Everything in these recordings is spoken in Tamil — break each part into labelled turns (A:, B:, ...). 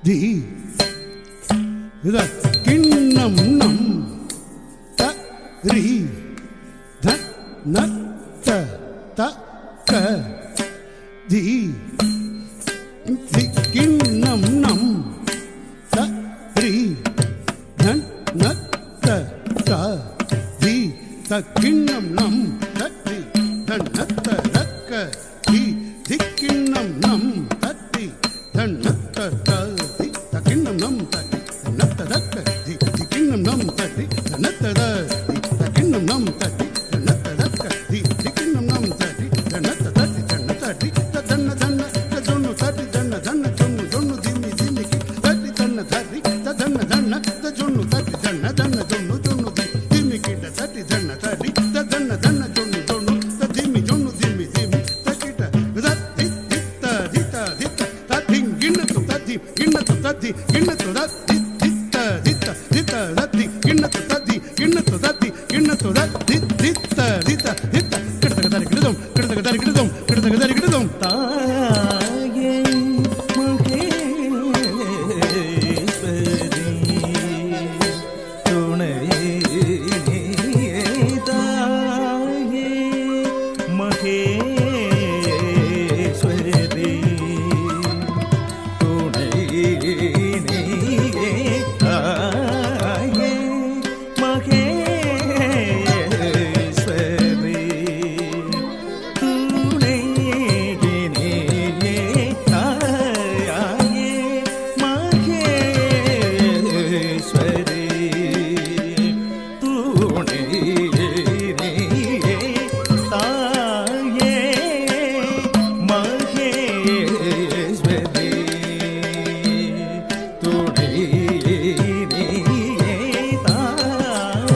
A: தி கிண்ணம் நம் த ரி த ந த த க தி கிண்ணம் நம் த ரி த ந த த தி கிண்ணம் நம் த ரி த ந த த க தி கிண்ணம் நம் த ரி த ந த த தி கிண்ணம் நம் த ரி த ந த த க தி கிண்ணம் நம் த ரி த ந த த தி கிண்ணம் நம் த ரி த ந த த க தி கிண்ணம் நம் த ரி த ந த த தி த ந த ரி த தன்ன தன்ன த ஜொன்னு த ரி தன்ன தன்ன ஜொன்னு ஜொன்னு திம்மி திம்மி கி த ரி தன்ன த ரி த தன்ன தன்ன த ஜொன்னு த ரி தன்ன தன்ன ஜொன்னு ஜொன்னு திம்மி கி த த ரி தன்ன த ரி த தன்ன தன்ன ஜொன்னு ஜொன்னு த திம்மி ஜொன்னு திம்மி திம்மி த கிட்ட த தி தி த தி த தி த த திங் கிண்ணத்து த தி கிண்ணத்து த தி கிண்ணத்து த தி தி த தி த தி த த தி கிண்ணத்து த தி கிண்ணத்து த தி கிண்ணத்து த தி தி த தி த தி த கிடதக தரி கிடதம் கிடதக தரி கிடதம் கிடதக தரி கிடதம்
B: தாயே மகேஸ்வரி துணையே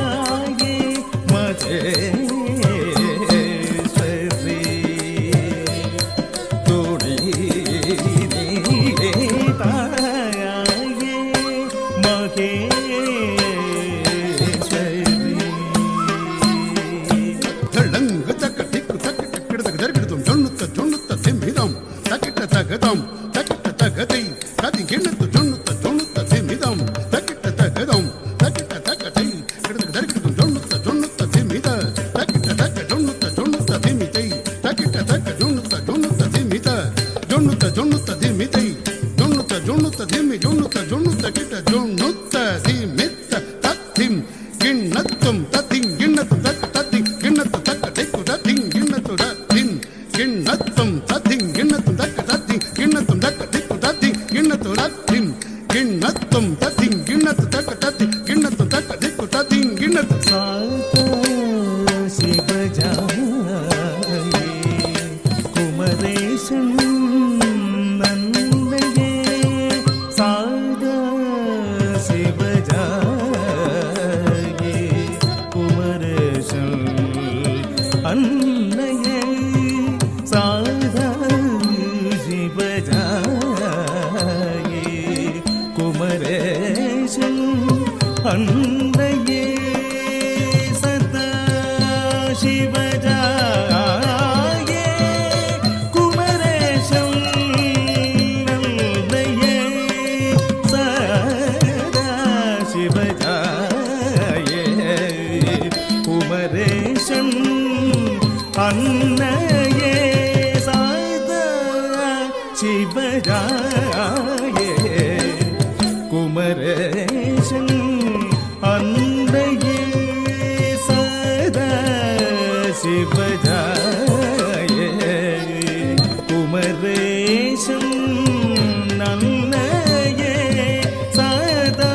B: தாயே மகேஸ்வரி துணையே தாயே மகேஸ்வரி
A: தளங்கு தக்க திக்கு தக்க கிடதக தரி கிடதம் ஜொன்னுத்த ஜொன்னுத்த திம்மிதம் தக்கிட்ட தகதம் தக்கிட்ட தகதை கதி கிண்ணத்து ஜொன்னுத்த ஜொன்னுத்த திம்மிதம் தக்கிட்ட தகதம் தக்கிட்ட தகதை கிடதக தரி கிடதம் ஜொன்னுத்த ஜொன்னுத்த திம்மித தக்கிட்ட தக ஜொன்னுத்த ஜொன்னுத்த திம்மிதை தக்கிட்ட தக ஜொன்னுத்த ஜொன்னுத்த திம்மித ஜொன்னுத்த ஜொன்னுத்த திம்மிதை ஜொன்னுத்த ஜொன்னுத்த திம்மி ஜொன்னுத்த ஜொன்னுத்த கிட்ட ஜொன்னுத்த திம்மித்த தத்திம் கிண்ணத்தும் தத்திங் கிண்ணத்தும் தக்க தத்திங் கிண்ணத்து தக்க திக்கு தத்திங் கிண்ணத்து தத்தின் கிண்ணத்தும் தத்திங் கிண்ணத்தும் தக்க தத்திங் கிண்ணத்தும் தக்க திக்கு தத்திங் கிண்ணத்து தத்தின் கிண்ணத்தும் தத்திங் கிண்ணத்து தக்க தத்திங் கிண்ணத்தும் தக்க திக்கு தத்திங் கிண்ணத்து
B: சாதா சிவஜாயே குமரேசன் நந்தையே சாதா சிவஜாயே குமரேசன் அன்னையே சாதா சிவஜாயே குமரேசன் அன்னையே சதா சிவஜாயே குமரேசன் அன்னையே சதா சிவஜாயே குமரேசன் அன்னையே சதா சிவஜாயே குமரேசன் அன்னையே சதா சிவஜாயே குமரேசன் அன்னையே சதா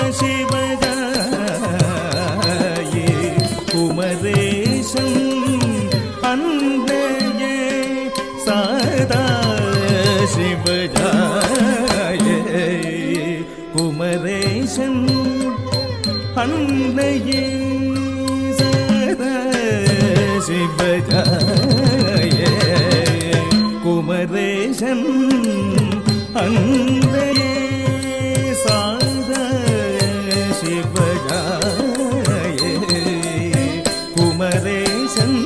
B: சிவஜாயே குமரேசன் அன்னையே சதா சிவஜாயே குமரேசன் அன்னையே சதா சிவஜாயே குமரேசன் அன்னையே சதா சிவஜாயே குமரேசன்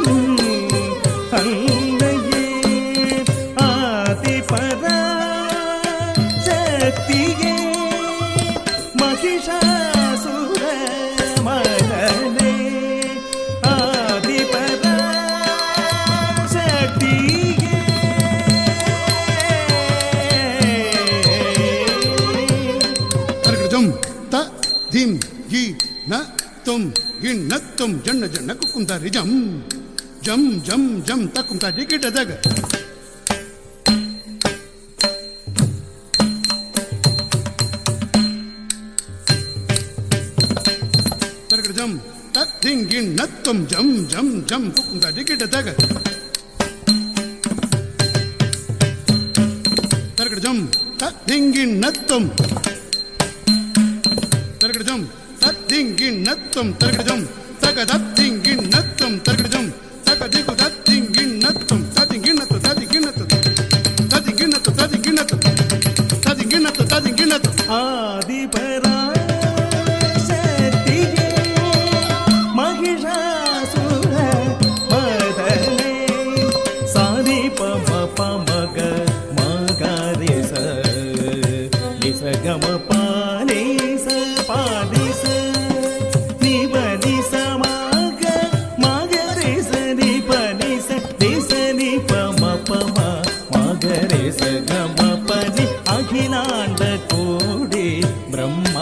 B: அன்னையே ஆதிபரா சக்தியே மகிஷாசுர மதனே ஆதிபரா சக்தியே
A: தர்கஜம் த திம் யி ந தும் இன்னத்தும் ஜன்ன ஜன்ன குக்கும் தரிஜம் ஜம் ஜம் ஜம் தக்கும் தடி கிட்டதக தர்கஜம் த திங் இன்னத்தும் ஜம் ஜம் ஜம் குக்கும் தடி கிட்டதக தர்கஜம் த திங் இன்னத்தும் தர்கஜம் தத்திங்கின் நத்தும் தர்கஜம் தக தத்திங்கின் நத்தும் தர்கஜம் தக திகு தத்திங்கின் நத்தும் தத்திங்கின் நத்து தத்திங்கின் நத்து தத்திங்கின் நத்து தத்திங்கின் நத்து தத்திங்கின் நத்து தத்திங்கின் நத்து
B: ஆதிபரா சக்தியே மகிஷாசுர மதனே சாதி பம பமக மகரிச நிசகம பானிச பானிச நிபனிச மக மகரிச நிபனிச நிச நிபம பம மகரிச கம பனி அகிலாண்ட கோடி பிரம்ம